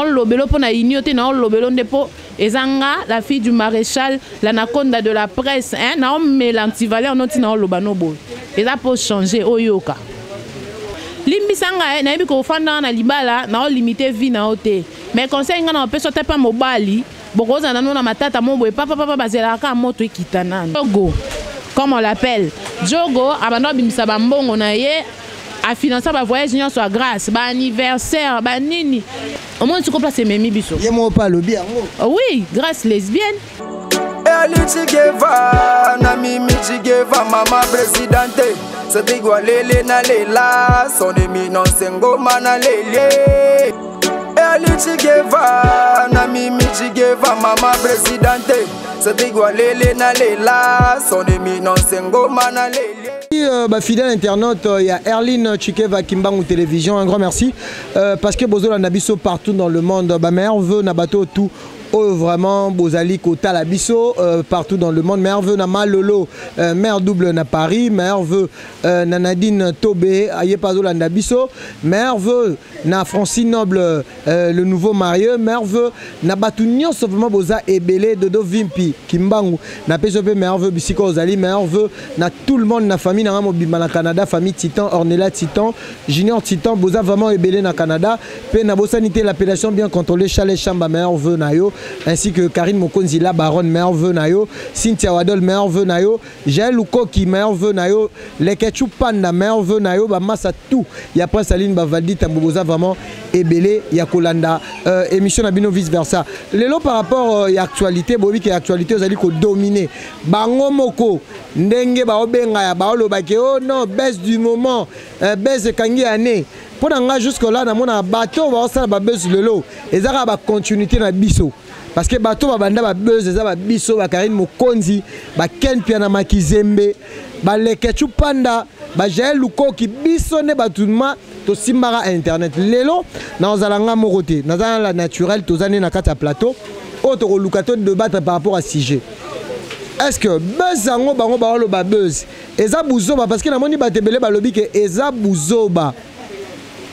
lobelo pour na ignoter na lobelo ndepo ezanga la fille du maréchal l'anaconda de la presse hein na mais l'antivaleur noti na lobano boy eza pour changer oyoka limbisanga na yebi ko fanda na libala na limiter vie na ote mais conseil nga na peso te pa mobali bokoza na na matata mo boy papa bazela ka moto ekitana Jogo comme on l'appelle Jogo abando bimisa bambongo na ye a financer ba voyage nyonso a grâce ba anniversaire ba nini au moins tu comprends c'est memi biso yemo pa lobi yango oui grâce lesbienne Elichigeva na mimi chigeva mama presidente sebigwa lele na lela son éminence ngoma na lele Elichigeva na mimi chigeva mama presidente sebigwa lele na lela son éminence ngoma na lele. Fidèle internaute, il y a Erline Chikeva Kimbangu Télévision, un grand merci parce que Bozo Nabiso partout dans le monde, mère veut Nabato tout. Oh, vraiment, Bozali Kota la Bisso, partout dans le monde. Mère veut na Malolo, mère double na Paris. Mère veut na Nadine Tobé, Ayepazo la Nabisso. Mère veut na Francine Noble, le nouveau marié. Mère veut na Batunion, sauf Boza Ebele, Dodo Vimpi, Kimbangu. Na PSOP, mère veut Bissiko Ozali. Mère veut na tout le monde, na famille, na Mobima na Canada, famille Titan, Ornella Titan, Junior Titan, Boza vraiment Ebele na Canada. Pe na Bosanité, l'appellation bien contrôlée, Chalet Chamba, mère veut na yo. Ainsi que Karine Mokonzila, Baronne Merve Nayo, Cynthia Wadol Merve Nayo, Jaël Lukoki Merve Nayo, Leketchou Panda Merve Nayo, Bamassa tout. Il y a après Saline Bavaldi, Tamboboza vraiment Ebele, Yakolanda, émission Nabino vice versa. Les lots par rapport à l'actualité, Bobi qui est actualité, vous allez dominer. Bango Moko, Ndenge Baobenga, Baolo Bakeo, non, baisse du moment, baisse Kangi année. Pour nga jusque-là, dans mon bateau, on va buzz le lot. Et ça va continuité dans biso. Parce que bateau va banda buzz, ça va biso, va Karine Mokonzi, va Ken Piana Makizembe, va Leketchou Panda, va Jaël Luko qui bisonne batounement to simbara internet. Lelo, dans Zalanga Moroté, dans la naturelle, tous années na kata plateau, autre lukato de battre par rapport à CG. Est-ce que buzz zango bango baolo ba buzz? Eza buzoba parce que na moni batebele ba lobi que eza buzoba.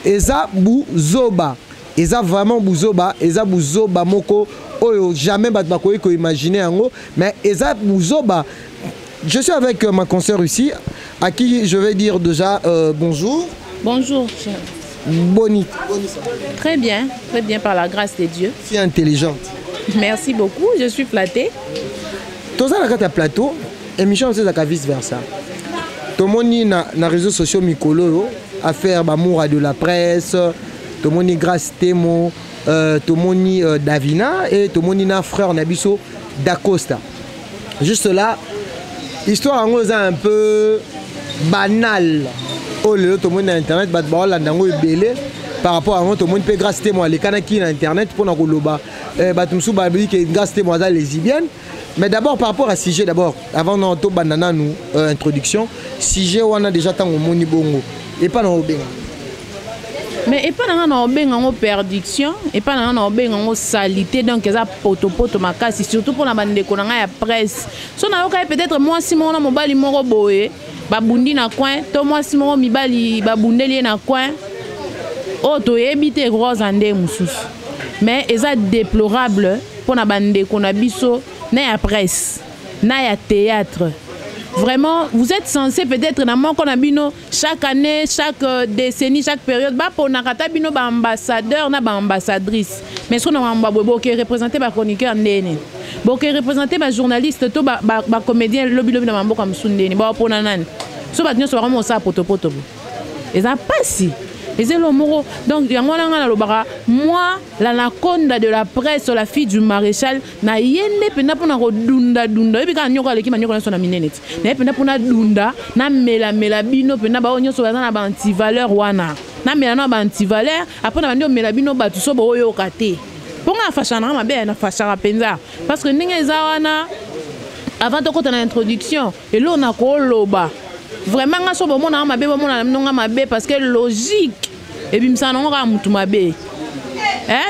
Eza buzoba, eza vraiment buzoba, eza buzoba moko oyo jamais batbakoyi ko imaginer yango, mais eza buzoba. Je suis avec ma consoeur ici, à qui je vais dire déjà bonjour. Bonjour. Boni. Très bien par la grâce de Dieu. Si intelligente. Merci beaucoup, je suis flattée. Tout ça na plateau, émission c'est ça vice versa. Tout le monde na réseaux sociaux mikolo. Affaire Bamoura de la presse, Tomoni Grâce Temo, Tomoni Davina et Tomoni na frère Nabiso d'Acosta. Juste là, histoire en gros un peu banale. Oh le Tomoni internet, Batbaola Nango Belé par rapport à moi Tomoni peut Grâce Temo les Kanaki na internet pour Nakoloba. Batumsu Babi qui Grâce Temo les lesbiennes. Mais d'abord par rapport à sujet d'abord, avant d'entrer banana nous introduction, sujet on a déjà tant au moni bongo. Et pas dans Obenga. Mais et pas dans Obenga en perdition, et pas dans Obenga en salité, donc ça poto makasi, surtout pour la bande de konanga presse. So na yoka peut-être moi si mon mobali moro boé, babundi na coin, to moi si mon mibali babundeli na coin. Oh to ebité gros ande mususu. Mais ça déplorable pour la bande de konabiso na ya presse, na ya théâtre. Vraiment, vous êtes censé peut-être dans mon konabino chaque année, chaque décennie, chaque période, bah pour nakata bino ba ambassadeur na ba ambassadrice. Mais ce qu'on a qui représenté par chroniqueur ndene. Bon qui représenté par journaliste to ba comédien lobby na mambo comme sundeni. Ba pour nanan. So ba nyo so vraiment ça poto. Et ça passe. Et c'est le moro. Donc, moi, l'anaconda de la presse, la fille du maréchal, na yende pena pona dunda. Et puis quand nyoko aleki manyoko na sona minenet. Na pena pona dunda, na mela bino pena ba onyo so na ba anti-valeur wana. Na mela na ba anti-valeur, après na bandi mela bino ba tuso bo yo kate. Ponga fashana mabe na fashara penza. Parce que ndenge za wana avant de côté na introduction, et là on a ko loba. Vraiment nga so bo mona mabe bo mona nga mabe parce que logique. Et puis msana nga mutu mabe.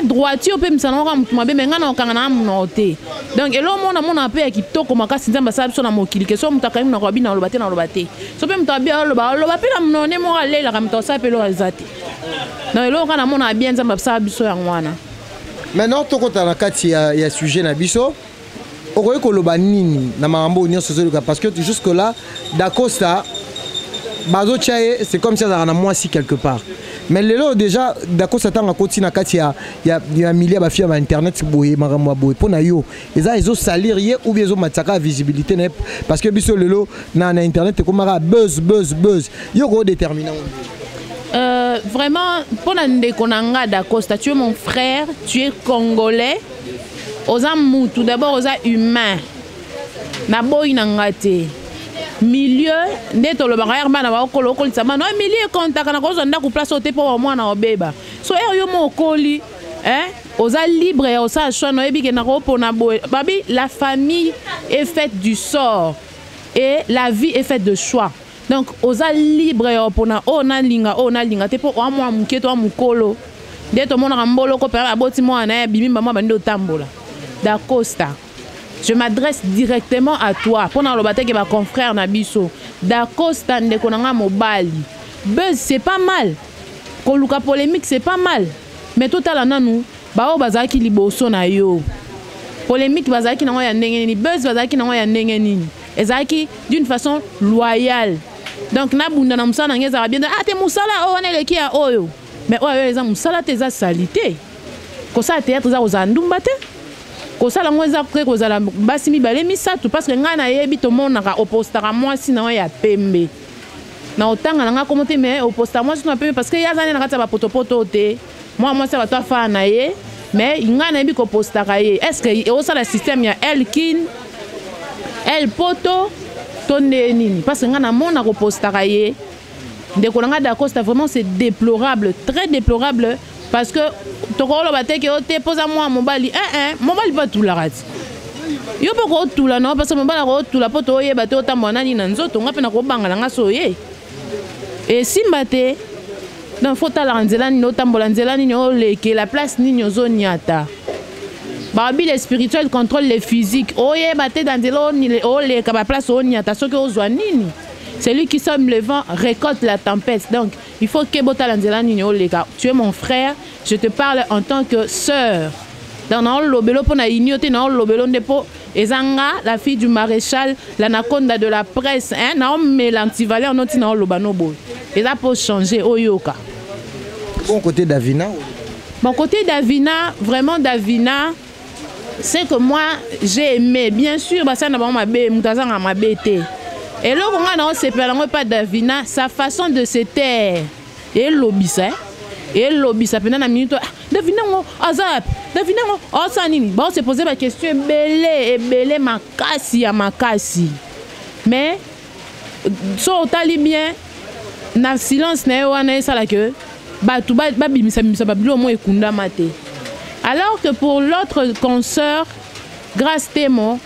Droitier peut msana nga mutu mabe mais nga na kanga na munote. Donc et là mona pe kitoko makasi nzamba sabi so na mokili ke so mutaka na ko bina lobate na lobate. So pe mutabi loba pe na munone mo alela ka mutosa pe lo azati. Donc et là kana mona bien nzamba sabi so ya ngwana. Maintenant, tu as un sujet na biso. Okoye koloba nini na makambo nyonso soluka parce que jusque là Dacosta bazo chaye c'est comme si ça a moi si quelque part. Mais lelo déjà Dacosta tanga koti na kati ya milliers ba fia ba internet boye makambo boye pona yo. Eza ezo salir ye ou bien ezo mataka visibilité parce que biso lelo na internet comme buzz. Yo ko déterminant. Vraiment, pour Ndekonanga Dacosta, tu es mon frère, tu es congolais. Oza mutu, d'abord oza humain. Naboy nangate. Milieu, neto le barrière bana ba okolo okoli sama. No milieu contact na kozo ndako place ote pour moi na obeba. So yo mo okoli, oza libre oza choix no ebi ke na ko pona boy. Babi, la famille est faite du sort et la vie est faite de choix. Donc, oza libre pour na linga te pour moi muketo mukolo. Dès to mona mbolo ko pera aboti mo na bimi mama bando tambola. Dacosta. Je m'adresse directement à toi. Pour na lobate ke ba confrère na biso. Dacosta ndeko nanga mobali. Buzz c'est pas mal. Koluka polémique c'est pas mal. Mais tout à la nanou ba o bazaki liboso na yo. Polémique bazaki na ya ndenge ni, buzz bazaki na ya ndenge ni. Ezaki d'une façon loyale. Donc na bunda na musala ngeza ba bien te musala o wana leki ya oyo. Mais oyo eza musala te za salité. Ko sa théâtre za ozandumba te. Ko sala ngweza pré ko za la basi mi balé mi satu parce que ngana yebi to mona ka opostara moi sina ya pembe. Na otanga nga komote mais opostara moi sina pembe parce que ya zane na kata ba potopoto te. Moi ça va toi fa na ye mais ngana yebi ko postara ye. Est-ce que o sala système ya Elkin El poto tonde nini parce que ngana mona ko postara ye. Ndekonanga Dacosta vraiment c'est déplorable, très déplorable parce que tokolo bateke ote posa moi mobali mobali pas tout la rate. Yo pas ko tout la non parce que mobali ko tout la poto ye bato tamona ni na nzoto ngape na ko bangala nga soye. Et simbate dans faut la nzela ni otambola nzela ni oleke la place ni nyozoniata. Babi les spirituels contrôlent les physiques. Oye bate dans nzela ni oleka ba place oniata soki ozwa nini. Celui qui sème le vent récolte la tempête. Donc, il faut que tu es mon frère. Je te parle en tant que sœur. Dans la fille du maréchal, l'anaconda de la presse, et là pour changer. Bon côté Davina. Bon côté Davina, vraiment Davina, c'est que moi j'ai aimé. Bien sûr, ça n'a pas ma bête. Et là, on a séparé pas Davina, sa façon de se taire. Et l'obisa. Et l'obisa, pendant la minute, Davina, azap, Davina, oh, ça nini. Bon, on s'est posé la question, belé, makasi. Mais, so, on bien, na silence, na wana, ça la que, alors que pour l'autre consoeur, grâce témoin,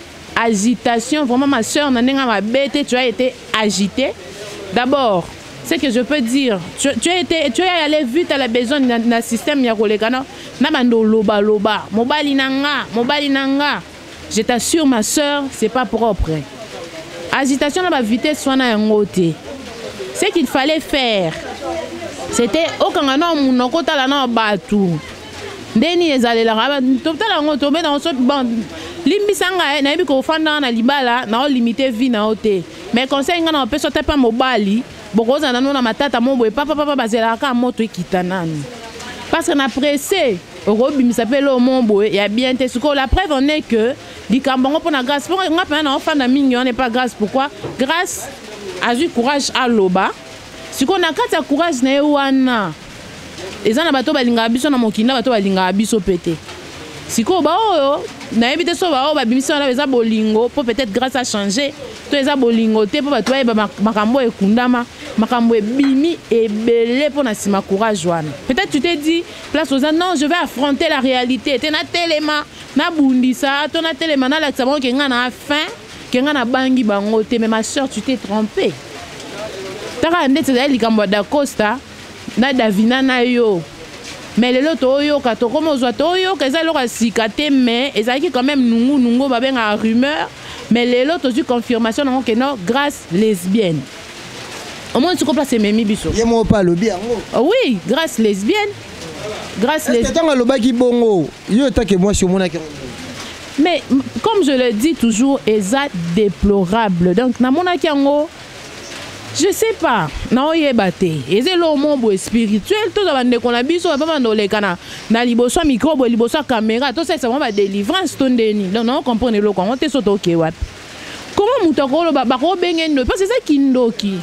agitation, vraiment ma soeur, tu as été agitée. D'abord, ce que je peux dire, tu es allé vite à la besoin d'un système yakolekana, loba, mobali nanga. Je t'assure ma soeur, c'est pas propre. Agitation na ba vitesse soit na ngote. Ce qu'il fallait faire, c'était au kangana munokota la na batu. Ndeni ezalela totala ngoto mais dans ce bande limbisanga na yebi ko fanda na libala na limiter vie na ote. Mais conseil ngana pe sote pas mobali bokoza na na matata mo boye papa bazela ka moto ekitanani. Parce que na pressé orobimisa pe lo mombo ya bien te suko la preuve en est que dikambongo pour na grâce pour nga pe na ofanda mingi on n'est pas grâce pourquoi grâce a eu courage à loba siko na kata courage na wana ezana bato balinga biso na mokinda bato balinga biso pété siko ba oyo na ebite so ba o ba bimisa na beza bolingo pour peut-être grâce à changer to eza bolingo te pour bato ba makambo ekundama makambo ebimi ebele pour na sima courage wana peut-être tu t'es dit place aux non je vais affronter la réalité te na telema na bundisa to na telema na la tsamo ke nga na fin ke nga na bangi bango te mais ma soeur tu t'es trompée taka ndetse za likambo Dacosta na Davina na yo mais les autres yo ka to comme ozwa to yo ka za lo ka sikate mais ezaki quand même nungu ba benga rumeur mais les autres eu confirmation non que non grâce lesbienne au moins tu comprends c'est memi biso yemo pas le bien oui grâce lesbienne grâce les... Mais comme je le dis toujours, eza déplorable. Donc, je sais pas, non yebate. Eze lo mombo spirituel tout ça qu'on a biso pas dans les canaux. Na liboso micro, liboso caméra, tout ça c'est vraiment délivrance tondeni. Donc non comprenez le quoi, on te soto ke wat. Comment mutokolo ba ko bengendo parce que c'est kindoki.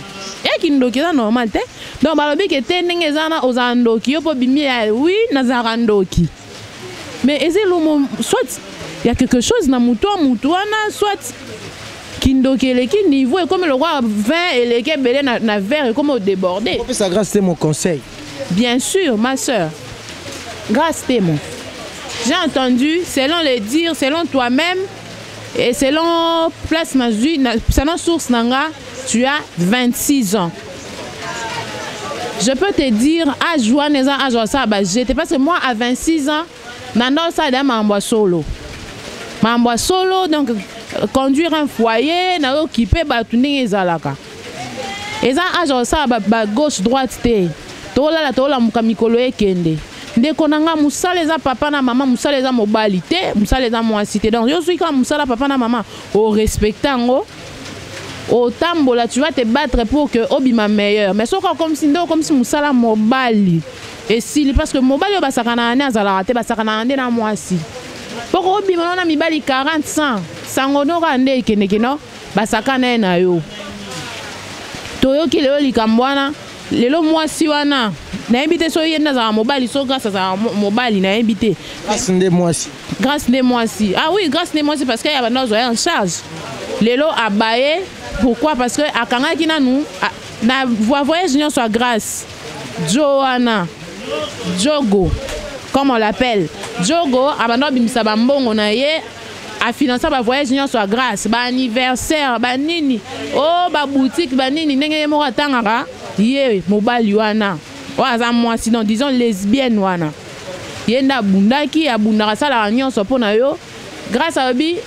Et kindoki ça normal te. Donc ba lobi ke tenenge zana ozandoki yo po bimi oui na zarandoki. Mais eze lo soit il y a quelque chose na mutuana soit kindoki eleki niveau et comme le roi vin eleki belé na verre et comme au débordé. Ça grâce c'est mon conseil. Bien sûr ma soeur. Grâce témoin. J'ai entendu selon les dires, selon toi-même et selon place Mazui, selon source nanga, tu as 26 ans. Je peux te dire à Joanesa à Joasa j'étais parce que moi à 26 ans nando ça de mambo solo. Mambo solo donc conduire un foyer na occuper batuning ezalaka eza ajo sa ba gauche droite te tola mukamikolo ekende ndeko nanga musala eza papa na mama musala eza mobali te musala eza mwasi te donc yo suis comme musala papa na mama au respectango au tambola tu vas te battre pour que obima meilleur mais soko comme si musala mobali et si parce que mobali basakana ane azala te basakana ande na mwasi poko obima na mibali 40 100 sangono kande kenekeno basakana na yo toyoki lelo likambwana lelo mwasi wana na invité so yenda za mobali so grâce à mobali na invité grâce de mwasi ah oui grâce de mwasi parce qu'il y a banozo en charge lelo abaye pourquoi parce que akanga kina nous na voyage union soit grâce Joanna Jogo comme on l'appelle Jogo abano bimisa bambongo na ye a financer ba voyage union soit grâce ba anniversaire ba nini oh ba boutique ba nini ndenge mo katangaka ye mobali wana waza moi sinon disons lesbienne wana yenda bundaki abundaka sala nyonso pona yo grâce à Obi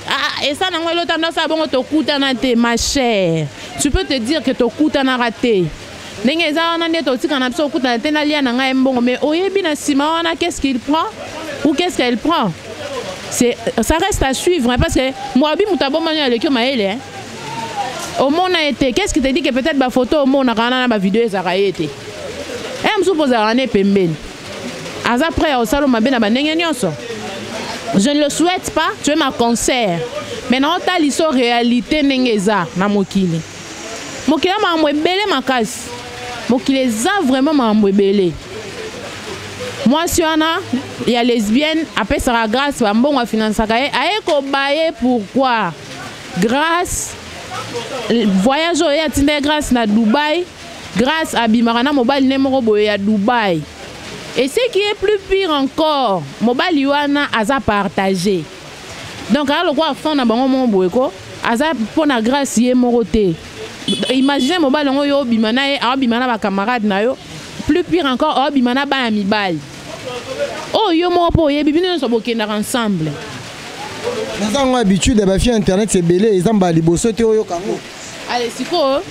et ça nango lo tendance à bongo to kutana te ma chère tu peux te dire que to kutana raté ndenge za wana ndeto tika na biso kutana te na lia na ngai mbongo mais oyebi na sima wana qu'est-ce qu'il prend ou qu'est-ce qu'elle prend. Ça reste à suivre hein, parce que moi, je suis maëlle. Au monde a été. Qu'est-ce qui te dit que peut-être ma photo au monde a ma vidéo a été. Je me suppose à l'année pemben. Après, au salon, je ne le souhaite pas, tu es ma concert. Maintenant, tu as l'histoire réalité n'engeza na mokili. Mokili m'a mbébélé ma casse. Mokili za vraiment m'a mbébélé. Moi, si il y a lesbienne, après ça grâce, bon, on finance ça. Pourquoi? Grâce, voyage au grâce à Dubaï, grâce à Bimarana Mobile Nemorobo à Dubaï. Et ce qui est plus pire encore, Mobile Yuana a partagé. Donc, alors quoi, on a bon boyko, Aza pour la grâce y est moroté. Imaginez Mobile Yo Bimana et Abimana ma camarade nayo. Plus pire encore, Abimana ba amibal. Oh yo mo po ye bibino so bokenda ensemble. Nous avons l'habitude de faire internet c'est belé ils ont bali bosso te oyo kango. Allez siko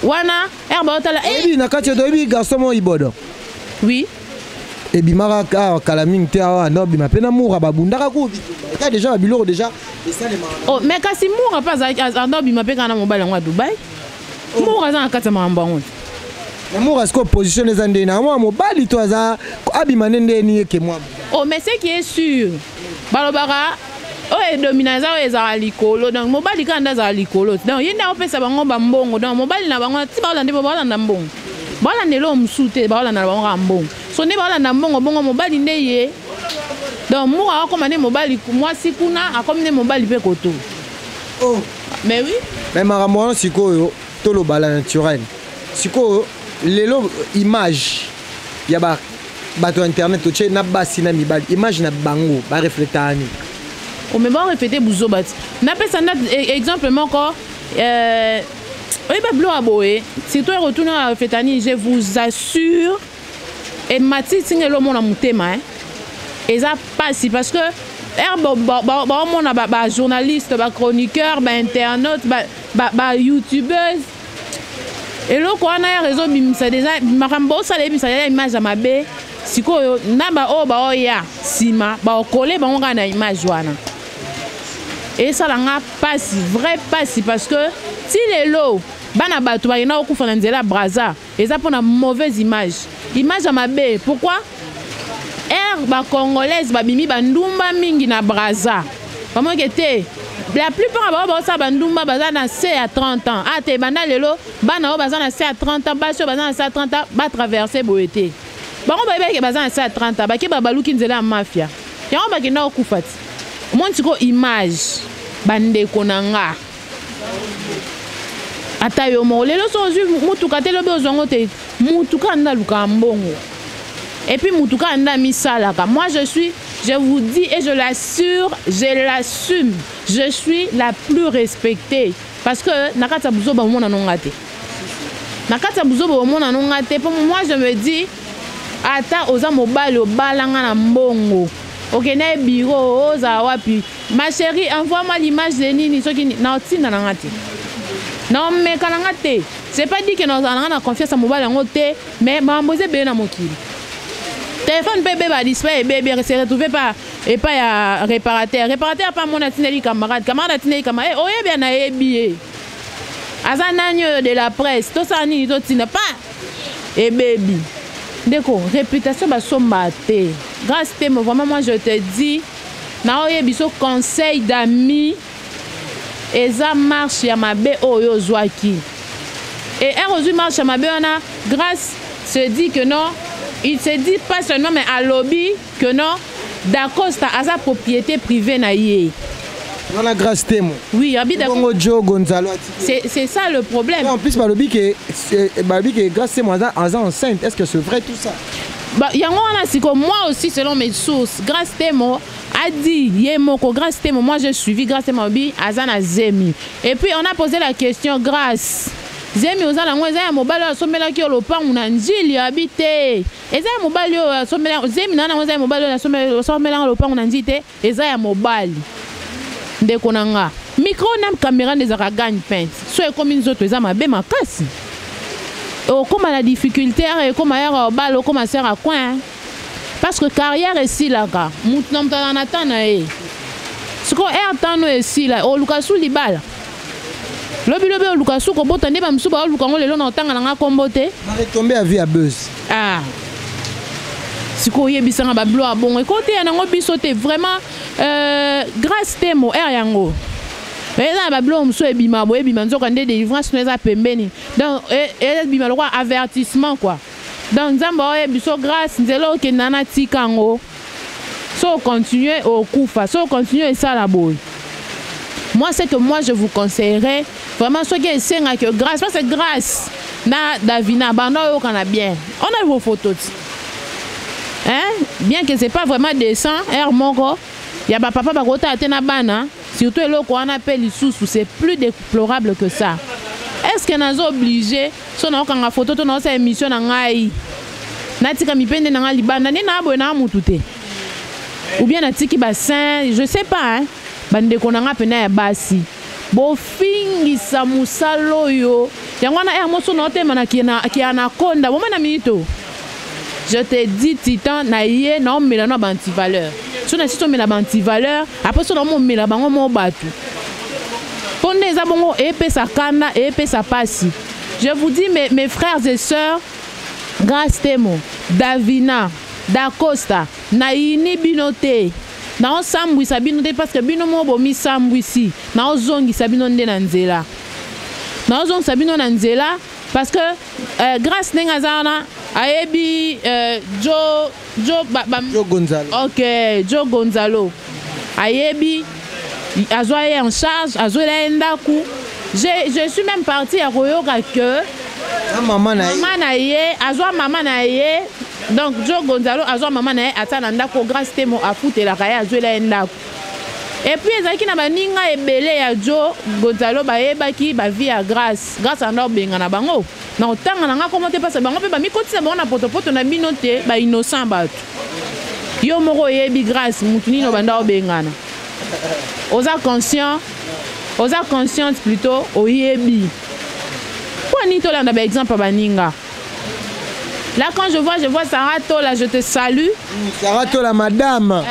wana herba otala eh na kati do bi garçon mo ibodo. Oui. Et bimara ka kalaming te awa no bima pena moura babundaka ko bi. Ka déjà biloko déjà et ça les marans. Oh mais kasi moura pas ando bima pe kana mobile ngwa Dubai. Moura za kata mamba on. Moura est-ce que position les andena moi mobile to za abimane ndeni ke moi. Oh mais ce qui est sûr balobara oh dominaza o ezala likolo donc mobile kanda za likolo donc yenda opesa bango bambongo donc mobile na bango ti balande balanda mbongo balande lo msute balanda na bango mbongo so ne balanda mbongo bongo mobile ndeye donc moura akomane mobile moi sikuna akomane mobile pe koto. Oh mais oui mais maramona sikoyo to lo bala naturel sikoyo lelo image ya ba bato internet to che na basi na mibali image na bango ba reflétani. On me va répéter bouzo bat. Na pesa na exemple encore oui ba blo aboé si toi retourner à reflétani je vous assure et mati singelo mona mutema hein. Et ça passe parce que on a ba journaliste, ba chroniqueur, ba internaute, ba youtubeuse. Et là, quand on a raison, ça déjà, marambo, ça les ça image à ma bé. sikoyo na ba o ba oya sima ba okole bango ka na image wana et ça langa passe vrai passe parce que si les lots bana bato ba ina okufa na nzela braza eza pona mauvaise image ya mabe pourquoi ba congolaise ba bimi ba ndumba mingi na braza vraiment que te la plupart ba sa ba ndumba baza na C à 30 ans ah te bana lelo bana o baza na C à 30 ans baso baza na C à 30 ans ba traverser boete bango ba ke baza na C à 30 ans ba ke ba baluki nzela mafia yango ba ke na okufati monti ko image bande konanga ata yo mo lelo so mutuka te lobe ozongo te mutuka ndaluka mbongo. Et puis mutuka anda misalaka. Moi je vous dis et je l'assure, je l'assume. Je suis la plus respectée parce que nakata buzo ba mona nongate. Nakata buzo ba mona nongate pour moi je me dis ata oza mobile obalanga na mbongo. OK na bureau oza wapi. Ma chérie envoie-moi l'image de nini soki na otinda na ngate. Non mais kananga te. C'est pas dit que nous avons confiance à mobile en côté mais mamboze be na mokili. Téléphone bébé va display bébé se retrouver pas et pas ya réparateur pas mon atineli camarade atineli camarade oh bien na ebi azananyo de la presse tout ça ni tout tina pas et baby déco réputation ba somba te grâce te vraiment moi je te dis na oyebi so conseil d'amis eza marche ya mabe oyo zwaki et heureusement marche ya mabe ona grâce se dit que non. Il se dit pas seulement mais à lobby que non d'Acosta a sa propriété privée na yé. On a grâce témo. Oui, habite Joe Gonzalo. C'est ça le problème. En plus lobby que grâce témo enceinte. Est-ce que c'est vrai tout ça? Bah yango wana siko moi aussi selon mes sources grâce témo a dit yemoko grâce témo moi j'ai suivi grâce témo bi azana zemi. Et puis on a posé la question grâce Zemi ozala ngo eza ya mobali asomela ki lopangu na njili habite. Eza ya mobali asomela Zemi nana ngo eza ya mobali asomela lopangu na njili te eza ya mobali. Ndeko nanga. Micro na caméra ndezaka gagne pain. So ekomi nzoto eza mabe makasi. Comme la difficulté comme ailleurs balo comme sert à coin. Parce que carrière ici là ka. Mutna mtana natana e. Siko tano ici là o lukasu libala. Lobi lukasu ko botande ba msuba o lukango lelo na tanga nga kombote. Ma retombé à vie à buzz. Ah. Siko yebisanga ba blo bon écoute yango biso te vraiment grâce temo yango. Mais là ba blo mso ebima bo ebima nzoka nde délivrance neza pembeni. Donc ebima le quoi avertissement quoi. Donc nzamba o yebiso grâce nzelo ke nana tikango. So continuer au kufa, so continuer ça la boy. Moi, c'est que moi, je vous conseillerais vraiment ce qui est que grâce, parce que grâce, na Davina, on a bien. On a vos photos. Hein? Bien que ce n'est pas vraiment décent, il y a papa Bagota à bana, surtout le qu'on appelle les sous, c'est plus déplorable que ça. Est-ce qu'on a obligé, si on a une photo, on a une émission dans l'Aïe, natika mipende na libanda ni na boy na mutute ou bien natiki bassin je sais pas hein bande konanga pena ya basi bo fingi sa musalo yo yango na moso na tema na ki anaconda bo na minito je te dis titan na ye na omela na banti valeur so na sito mela banti valeur après so na mo mela bango mo batu ponde za bongo epesa kanda epesa pasi. Je vous dis mes frères et sœurs grâce temo Davina Dacosta naini binote na osambwisa binote parce que bino mo bomi sambwisi na ozongisa bino nde na nzela na ozongisa bino na nzela parce que grâce nenga zana ayebi Joe Gonzalo. OK, Joe Gonzalo ayebi azoye en charge azoye ndaku. Je suis même partie à Royoka que maman naye azwa maman naye donc Joe Gonzalo azwa maman naye atana ndako grâce temo afute la kaya azwela ndako et puis ezaki na baninga ebele ya Joe Gonzalo bayebaki ba vie à grâce à ndo benga na bango na otanga nanga komote parce bango pe ba mikotisa bango na potopoto na binote ba innocent bato yo moko yebi grâce mutu nino banda obengana oza conscience plutôt oyebi. Pour ni to landa ba exemple baninga. Là, quand je vois Sarah Tola, je te salue. Sarah Tola, madame.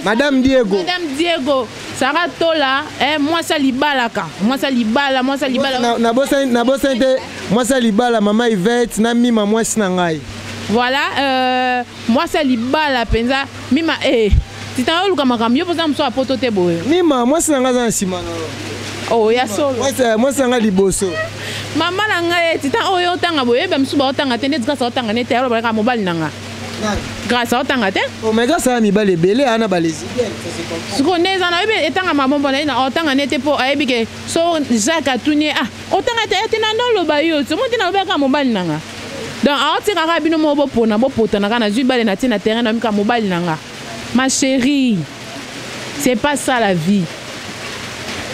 Madame Diego. Madame Diego. Sarah Tola, moi ça libalaka. Moi ça libala. Moi ça libala, maman Yvette, na mima moi sinangai. Voilà, moi ça libala penza. Mima si t'as eu le camarade, yo posa mso apoto te boye. Mima moi sinanga za simano. Oh ya solo. Moi sinanga liboso. Mama nanga tita oyo tanga boye ba msuba otanga tene grâce otanga nete alo ba mobile nanga. Grâce otanga te. Oh mais grâce à mi balé belé ana balezi. Ce qu'on est en a etanga mabombo na otanga nete po ayebike so Jacques Atunie otanga te etina ndolo ba yo so mutina ba mobile nanga. Donc aotira ka bino mo bopona bopota na zui balé na tina terrain na mika mobile nanga. Ma chérie, c'est pas ça la vie.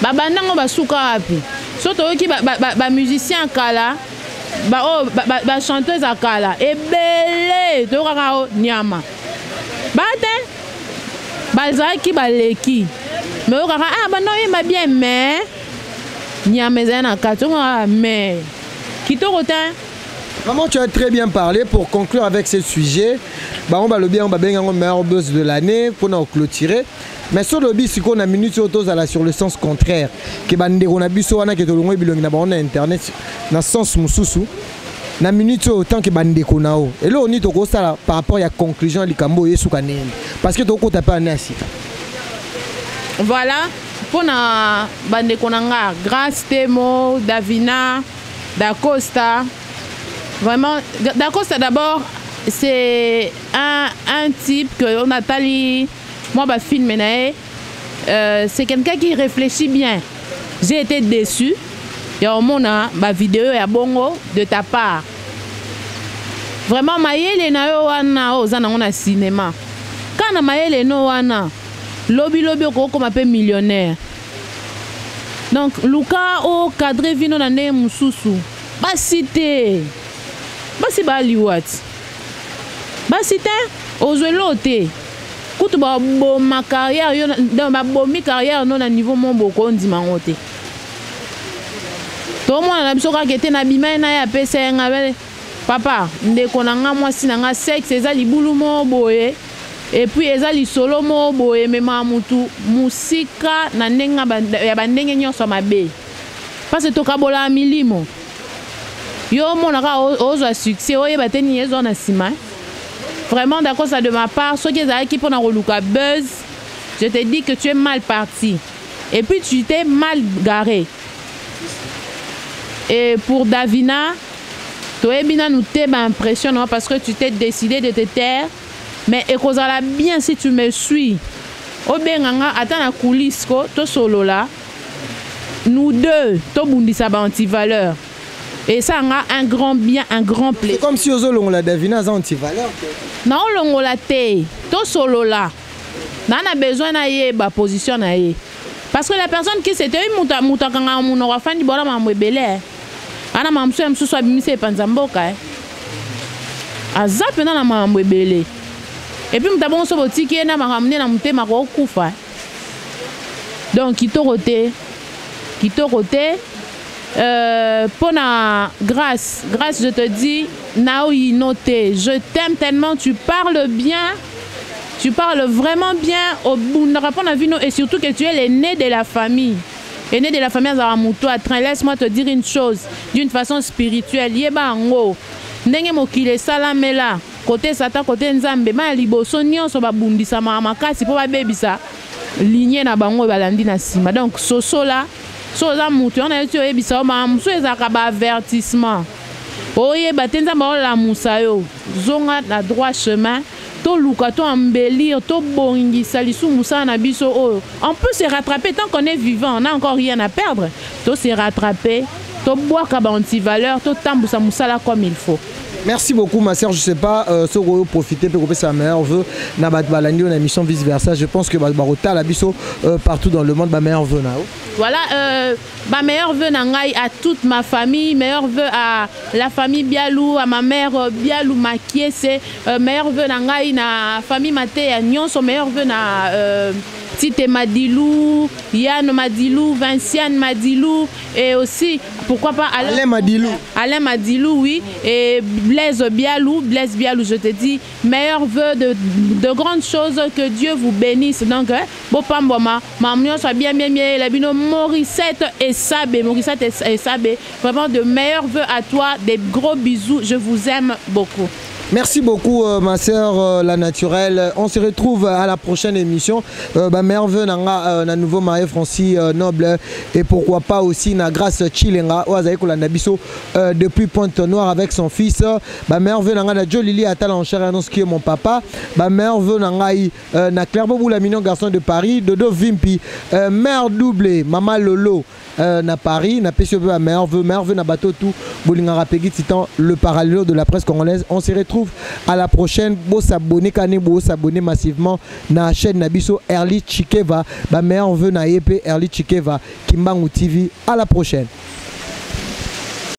Baba nango basuka api. Surtout qui ba musicien kala, ba chanteuse kala, et belé to kaka nyama. Ba ten balzaki baleki. Mais o kaka non il m'a bien mais nyama zena katonga mais kitoko ten. Maman, tu as très bien parlé. Pour conclure avec ce sujet, on va le bien, on va bien le meilleur buzz de l'année pour nous clôturer. Mais sur le bis, on a minute sur le sens contraire. Que on a biso wana que to longo bilongi na on a internet na sens mususu. Na minute autant que bande konao. Et là on dit to ça par rapport à la conclusion likambo yesu kanene. Parce que to ko taper en asika. Voilà pour na bande konanga grâce Temo, Davina, Da Costa. Vraiment, Dacosta d'abord, c'est un type que on a tali, moi bah film c'est quelqu'un qui réfléchit bien. J'ai été déçu. Il y a au monde ma vidéo et bongo de ta part. Vraiment maïele na yo wana ozana on a cinéma. Quand na maïele no wana lobby comme un peu millionnaire. Donc Luka o cadre vino na ne mususu. Ba cité. Basi ba liwat basi te ozelote kutu ba bo ma carrière yo dans ma bo mi carrière non na niveau mon boko ndima ngote to mo na biso ka kete na bima na ya pesa ngabele papa ndeko na nga mwasi na nga sexe eza libulu mo boye et puis eza li solo mo boye mema mutu musika na ndenga ya bandenge nyonso mabe parce que to kabola milimo yo monaka ozo succès oye bateni yezo na sima. Vraiment d'accord ça de ma part ceux qui ont qui pour na roluka buzz je te dis que tu es mal parti et puis tu t'es mal garé. Et pour Davina toi bina nous t'es impressionnant parce que tu t'es décidé de te taire mais ekozala bien si tu me suis obenganga ata na coulisse ko to solo là nous deux to bundisa ba anti-valeur. Et ça a un grand bien, un grand plaisir. C'est comme si aux la Davina a anti-valeur. Non, on l'a té. Tout solo là. On a besoin de position. Parce que la personne qui s'était une mouta quand on aura fait du bon à m'embêler. Ana mamsu amsu soit bimise panzamboka. Azap na m'embêler. Et puis m'tabon so botiki na m'ramener na mute mako kufa. Donc kitoroté. Pour la grâce, je te dis, Naoui noté, je t'aime tellement, tu parles bien, tu parles vraiment bien au bout de et surtout que tu es l'aîné de la famille. L'aîné de la famille à laisse-moi te dire une chose, d'une façon spirituelle, yeba ngo, ndenge mokile salamela, côté satan, côté nzambe, ma liboso nyonso ba bundisa makasi po ba bebisa, lignée na bango balandi na sima. Donc soso là. So za mutu on a eu ebisa ma muso ezaka ba avertissement oye batenza ba la musayo zonga na droit chemin to luka to embellir to bongisa lisu musa na biso o on peut se rattraper tant qu'on est vivant on n'a encore rien à perdre to se rattraper to boire ka ba anti-valeur to tambusa musala comme il faut. Merci beaucoup ma sœur, je sais pas ce que vous profitez pour que sa meilleure vœu na bat balandi on émission vice versa. Je pense que barota la biso partout dans le monde ba meilleure vœu nao. Voilà ma meilleure vœu nangai à toute ma famille, meilleur vœu à la famille Bialou, à ma mère Bialou Makiese, meilleur vœu nangai na famille Maté à Nyonso, meilleur vœu na Tite Madilou, Yann Madilou, Vinciane Madilou, et aussi, pourquoi pas Alain Madilou. Alain Madilou, oui, et Blaise Bialou, je te dis, meilleurs vœux de grandes choses, que Dieu vous bénisse. Donc, Bopamboma, Mamio soit bien, la bino Morissette et Sabé, vraiment de meilleurs vœux à toi, des gros bisous, je vous aime beaucoup. Merci beaucoup ma sœur la naturelle. On se retrouve à la prochaine émission. Merveille nanga na nouveau marié Francis Noble et pourquoi pas aussi na grâce Chilenga oazaiko la nabiso depuis Pointe-Noire avec son fils. Merveille nanga na Jolili Atal en cher annonce qui est mon papa. Merveille nanga na Clairbeau la mignon garçon de Paris, Dodo Vimpi, mère doublée, maman Lolo na Paris, na PCB Merveille na bateau tout Bolinga Rapegui Titan le parallèle de la presse congolaise. On se retrouve à la prochaine. Beau s'abonner, s'abonner massivement na chaîne Nabiso Early Chikeva. Ba mère veut na Epe Early Chikeva Kimbangu TV. À la prochaine.